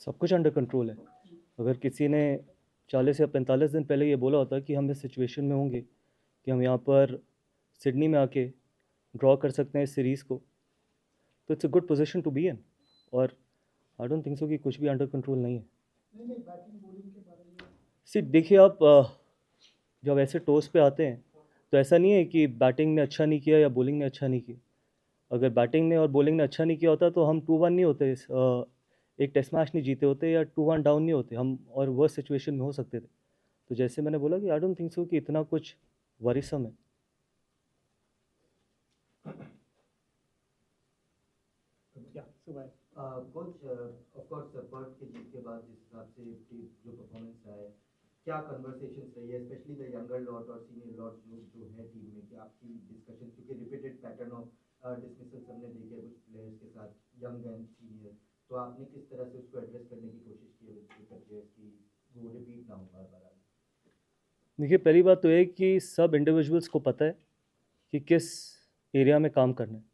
सब कुछ under control है। अगर किसी ने 40 या 45 दिन पहले ये बोला होता कि हम इस सिचुएशन में होंगे कि हम यहाँ पर सिडनी में आके ड्रॉ कर सकते हैं इस सीरीज़ को, तो it's a good position to be in. और आई डोंट थिंक सो कि कुछ भी अंडर कंट्रोल नहीं है। सी देखिए आप जब ऐसे टॉस पे आते हैं तो ऐसा नहीं है कि बैटिंग ने अच्छा नहीं किया या बॉलिंग ने अच्छा नहीं किया। अगर बैटिंग ने और बॉलिंग ने अच्छा नहीं किया होता तो हम 2-1 नहीं होते, एक टेस्ट मैच नहीं जीते होते या 2-1 डाउन नहीं होते हम, और वर्स्ट सिचुएशन में हो सकते थे। तो जैसे मैंने बोला कि आई डोंट थिंक सो कि इतना कुछ वरीसम है। कोच ऑफ कोर्स पर्थ के जीत के बाद जिस हिसाब से टीम जो परफॉर्मेंस रहा है, क्या कन्वर्सेशंस रही है स्पेशली द यंगर लॉट और सीनियर लॉट जो है टीम में, कि आपकी डिस्कशन, क्योंकि रिपीटेड पैटर्न ऑफ डिसमिसल्स हमने देखे कुछ प्लेयर्स के साथ, यंग एंड सीनियर, तो आपने किस तरह से उसको एड्रेस करने की कोशिश की है विद प्लेयर्स की वो रिपीट ना हो बार बार? देखिए पहली बात तो ये कि सब इंडिविजुअल्स को पता है कि किस एरिया में काम करना है,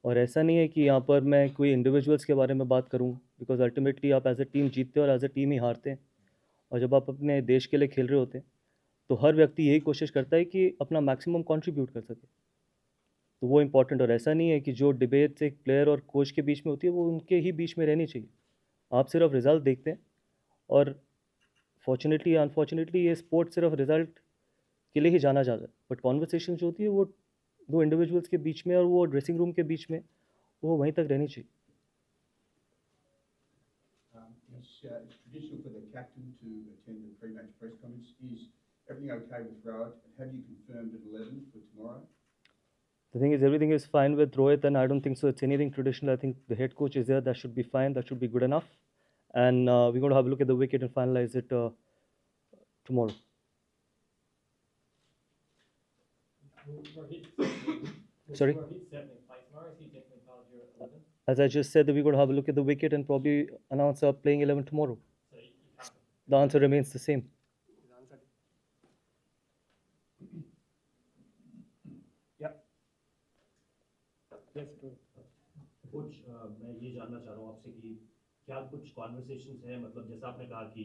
और ऐसा नहीं है कि यहाँ पर मैं कोई इंडिविजुअल्स के बारे में बात करूँ, बिकॉज अल्टीमेटली आप एज ए टीम जीतते हैं और एज ए टीम ही हारते हैं। और जब आप अपने देश के लिए खेल रहे होते हैं तो हर व्यक्ति यही कोशिश करता है कि अपना मैक्सिमम कंट्रीब्यूट कर सके, तो वो इम्पॉर्टेंट। और ऐसा नहीं है कि जो डिबेट्स एक प्लेयर और कोच के बीच में होती है वो उनके ही बीच में रहनी चाहिए। आप सिर्फ रिजल्ट देखते हैं, और फॉर्चुनेटली या अनफॉर्चुनेटली ये स्पोर्ट सिर्फ रिजल्ट के लिए ही जाना जाता है, बट कॉन्वर्सेशन जो होती है वो दो इंडिविजुअल्स के बीच में और वो ड्रेसिंग रूम के बीच में वो वहीं तक रहनी चाहिए। It's traditional for the captain to attend the pre-match press conference. Is everything okay with Rohit? Have you confirmed at 11 for tomorrow? The thing is, everything is fine with Rohit, and I don't think so it's anything traditional. I think the head coach is there. That should be fine. That should be good enough. And we're going to have a look at the wicket and finalize it tomorrow. Sorry? As I just said, that we're going to have a look at the wicket and probably announce our playing 11 tomorrow. The answer remains the same. कुछ मैं ये जानना चाह रहा हूँ आपसे कि क्या कुछ कॉन्वर्सेशंस हैं, मतलब जैसा आपने कहा कि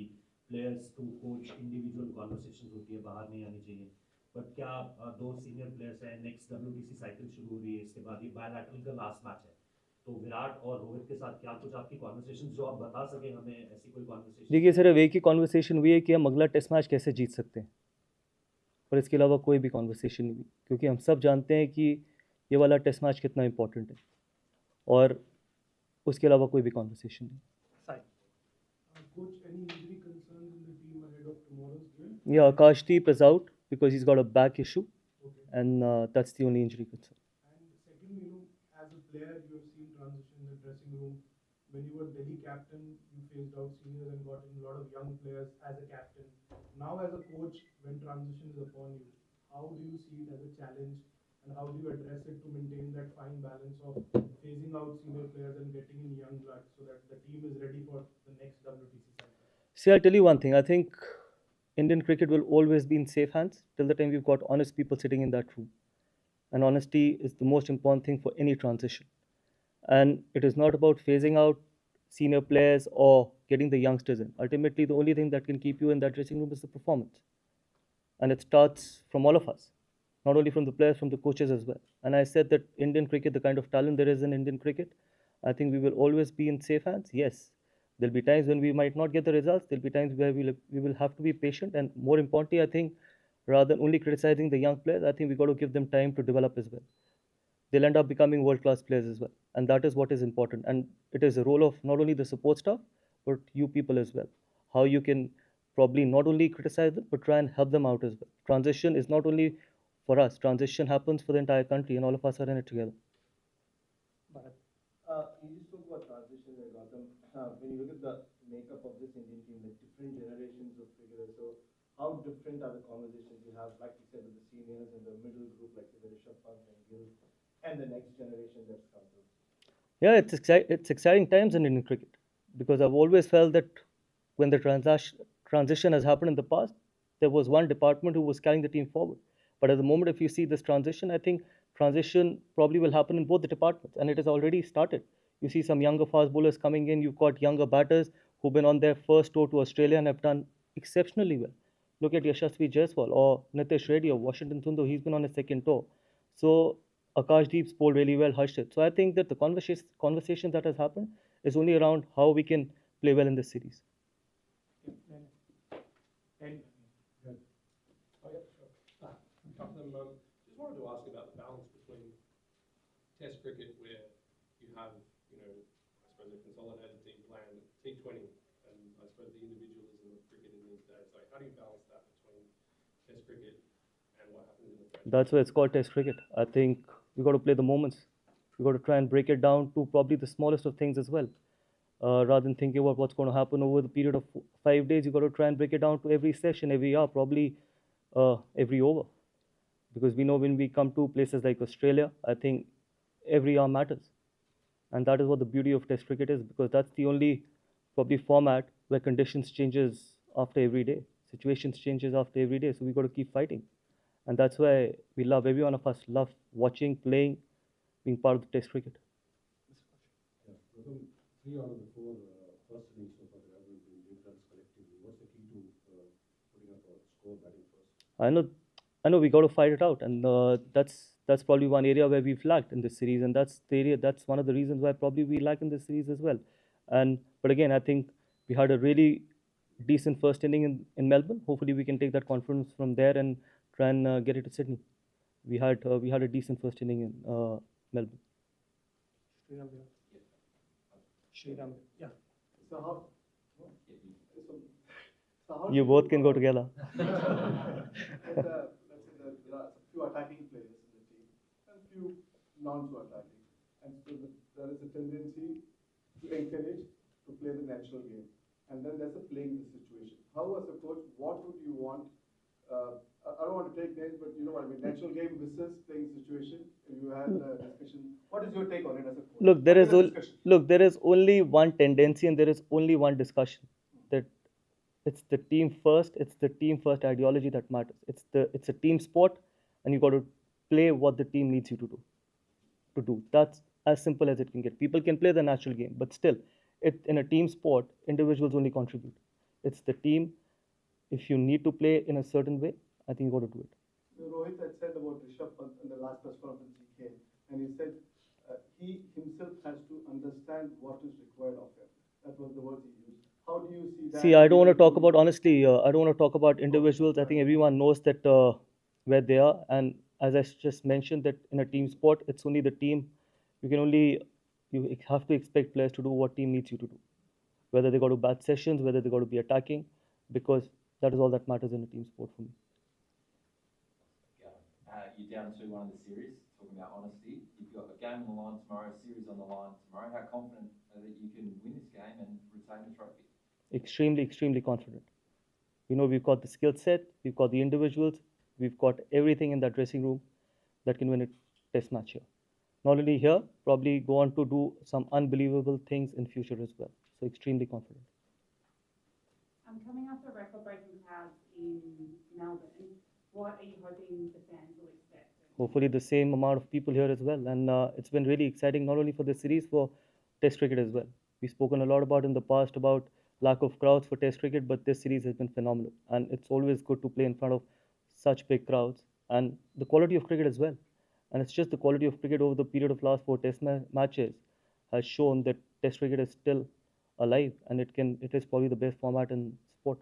players to coach individual conversations होती है, बाहर नहीं आनी चाहिए, बट क्या दो सीनियर प्लेयर्स हैं, नेक्स्ट WTC साइकिल शुरू हो रही है, इसके बाद ये बायलैटरल का लास्ट मैच है, तो विराट और रोहित के साथ क्या कुछ आपकी कॉन्वर्सेशंस जो आप बता सके हमें, ऐसी कोई कॉन्वर्सेशन? देखिए सिर्फ एक ही कॉन्वर्सेशन हुई है कि हम अगला टेस्ट मैच कैसे जीत सकते हैं, और इसके अलावा कोई भी कॉन्वर्सेशन नहीं हुई, क्योंकि हम सब जानते हैं कि ये वाला टेस्ट मैच कितना इंपॉर्टेंट है, और उसके अलावा कोई भी कॉन्वर्सेशन नहीं। Yeah, Akashdeep is out because he's got a back issue, and that's the only injury concern. And secondly, as a player, you have seen transition in the dressing room. When you were Delhi captain, you phased out seniors and got in a lot of young players as a captain. Now, as a coach, when transition is upon you, how do you see it as a challenge, and how do you address it to maintain that fine balance of phasing out senior players and getting in young blood so that the team is ready for the next WTC cycle? See, I'll tell you one thing. I think Indian cricket will always be in safe hands till the time we've got honest people sitting in that room. And honesty is the most important thing for any transition. And it is not about phasing out senior players or getting the youngsters in. Ultimately, the only thing that can keep you in that dressing room is the performance. And it starts from all of us, not only from the players, from the coaches as well. And I said that Indian cricket, the kind of talent there is in Indian cricket, I think we will always be in safe hands. Yes, there'll be times when we might not get the results. There'll be times where we will have to be patient. And more importantly, I think rather than only criticizing the young players, I think we've got to give them time to develop as well. They'll end up becoming world-class players as well. And that is what is important. And it is a role of not only the support staff, but you people as well. How you can probably not only criticize them, but try and help them out as well. Transition is not only for us. Transition happens for the entire country, and all of us are in it together. You just spoke about transition there, Gautam. When you look at the makeup of this Indian team, like different generations of cricketers, so how different are the conversations you have, like you said, with the seniors and the middle group, like the Rishabh Pant and Gill, and the next generation that's come through? Yeah, it's exciting times in Indian cricket, because I've always felt that when the transition has happened in the past, there was one department who was carrying the team forward. But at the moment, if you see this transition, I think transition probably will happen in both the departments, and it has already started. You see some younger fast bowlers coming in, you've got younger batters who've been on their first tour to Australia and have done exceptionally well. Look at Yashasvi Jaiswal or Nitesh Reddy or Washington Sundar. He's been on his second tour. So Akashdeep's bowled really well, Harshit. So I think that the conversation that has happened is only around how we can play well in this series. And Oh, yeah, sure. Gautam, just wanted to ask about the balance between Test cricket, where you have, I suppose a consolidated team playing T20, and I suppose the individualism of cricket in these days. Like, how do you balance that between Test cricket and what happens in the Test? That's why it's called Test cricket. I think we got to play the moments. We got to try and break it down to probably the smallest of things as well. Rather than thinking about what's going to happen over the period of 5 days, you got to try and break it down to every session, every hour, probably every over. Because we know when we come to places like Australia, I think every hour matters. And that is what the beauty of Test cricket is, because that's the only probably format where conditions changes after every day, situations changes after every day. So we got to keep fighting, and that's why we love. Every one of us love watching, playing, being part of the Test cricket. Yeah, Gautam, 3 out of the 4 first innings so far there haven't been big runs collectively. What's the key to putting up a score batting first? I know we got to fight it out, and that's probably one area where we've lacked in this series, and that's one of the reasons why probably we lack in this series as well. And but again, I think we had a really decent first inning in Melbourne. Hopefully, we can take that confidence from there and try and get it to Sydney. We had a decent first inning in Melbourne. Sriram here. Sriram, yeah. So how? So how You both can go together. let's say that there are a few attacking players in the team and few non-so attacking, and so there is a tendency to encourage to play the natural game, and then there's a playing the situation. How, as a coach, what would you want? I don't want to take names, but you know what I mean. Natural game versus playing situation. You had a discussion. What is your take on it as a coach? Look, there is What is the discussion? there is only one tendency and there is only one discussion, that it's the team first. It's the team first ideology that matters. It's a team sport, and you got to play what the team needs you to do. That's as simple as it can get. People can play the natural game, but still, in a team sport, individuals only contribute. It's the team. If you need to play in a certain way, I think you got to do it. Rohit had said about Rishabh Pant in the last press conference he came, and he said he himself has to understand what is required of him. That was the words he used. How do you see that? See, I don't want to talk about, honestly. I don't want to talk about individuals. I think everyone knows that where they are, and as I just mentioned, that in a team sport, it's only the team. You have to expect players to do what team needs you to do, whether they got to bat sessions, whether they got to be attacking, because that is all that matters in a team sport for me. You're down 2-1 in the series, talking about honesty. You've got a game on the line tomorrow, a series on the line tomorrow. How confident that you can win this game and retain the trophy? Extremely, extremely confident. We know we've got the skill set, we've got the individuals, we've got everything in that dressing room that can win a test match here. Not only here, probably go on to do some unbelievable things in future as well. So extremely confident. Coming after record-breaking crowds in Melbourne, what are you hoping the fans will expect? Hopefully the same amount of people here as well. And it's been really exciting, not only for the series, for Test cricket as well. We've spoken a lot about in the past about lack of crowds for Test cricket, but this series has been phenomenal. And it's always good to play in front of such big crowds and the quality of cricket as well. And it's just the quality of cricket over the period of last 4 Test matches has shown that Test cricket is still alive, and it is probably the best format in sport.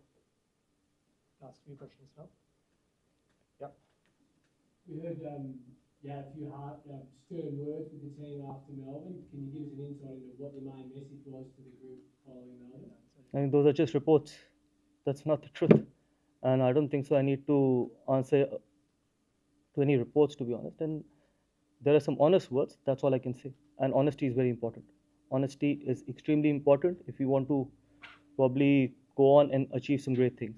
Last few questions now. Yep. We heard, a few stern words with the team after Melbourne. Can you give us an insight into what the main message was to the group following Melbourne? I mean, those are just reports. That's not the truth. And I don't think so. I need to answer to any reports, to be honest. And there are some honest words. That's all I can say. And honesty is very important. Honesty is extremely important if you want to probably go on and achieve some great things.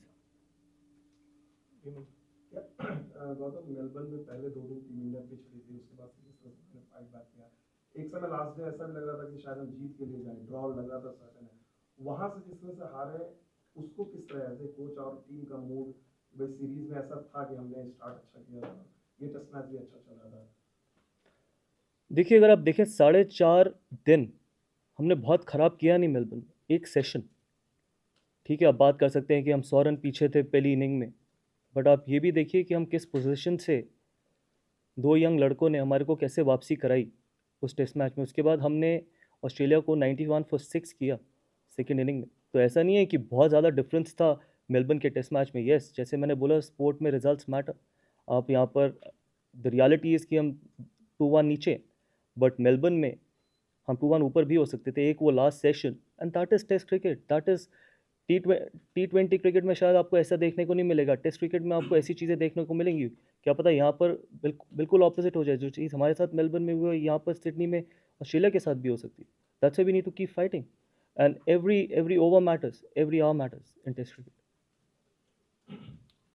Gautam Melbourne में पहले 2 दिन team India pitch रही थी, उसके बाद series में 5 बार किया। एक समय लास्ट डे ऐसा भी लग रहा था कि शायद हम जीत के लिए जाए, ड्रॉ लग रहा था सर्टन है। वहां से जिस तरह से हारे, उसको किस तरह एज ए कोच और टीम का मूड, वे सीरीज में ऐसा था कि हमने स्टार्ट अच्छा किया था, ये टेस्ट मैच भी अच्छा चल रहा था। देखिए, अगर आप देखें 4.5 दिन हमने बहुत ख़राब किया नहीं मेलबर्न में, एक सेशन ठीक है, आप बात कर सकते हैं कि हम 100 रन पीछे थे पहली इनिंग में, बट आप ये भी देखिए कि हम किस पोजीशन से, दो यंग लड़कों ने हमारे को कैसे वापसी कराई उस टेस्ट मैच में। उसके बाद हमने ऑस्ट्रेलिया को 91 फॉर 6 किया सेकेंड इनिंग में। तो ऐसा नहीं है कि बहुत ज़्यादा डिफरेंस था मेलबर्न के टेस्ट मैच में। येस, जैसे मैंने बोला, स्पोर्ट में रिजल्ट्स मैटर। आप यहाँ पर, द रियलिटी इज़ कि हम 2-1 नीचे, बट मेलबर्न में हम 2-1 ऊपर भी हो सकते थे। एक वो last session, and that is test cricket, that is T20 cricket में शायद आपको ऐसा देखने को नहीं मिलेगा। टेस्ट क्रिकेट में आपको ऐसी चीज़ें देखने को मिलेंगी, क्या पता यहाँ पर बिल्कुल ऑपोजिट हो जाए। जो चीज़ हमारे साथ मेलबर्न में हुई है, यहाँ पर सिडनी में ऑस्ट्रेलिया के साथ भी हो सकती है। That's why we need to keep fighting, and every over matters, every hour matters in test cricket.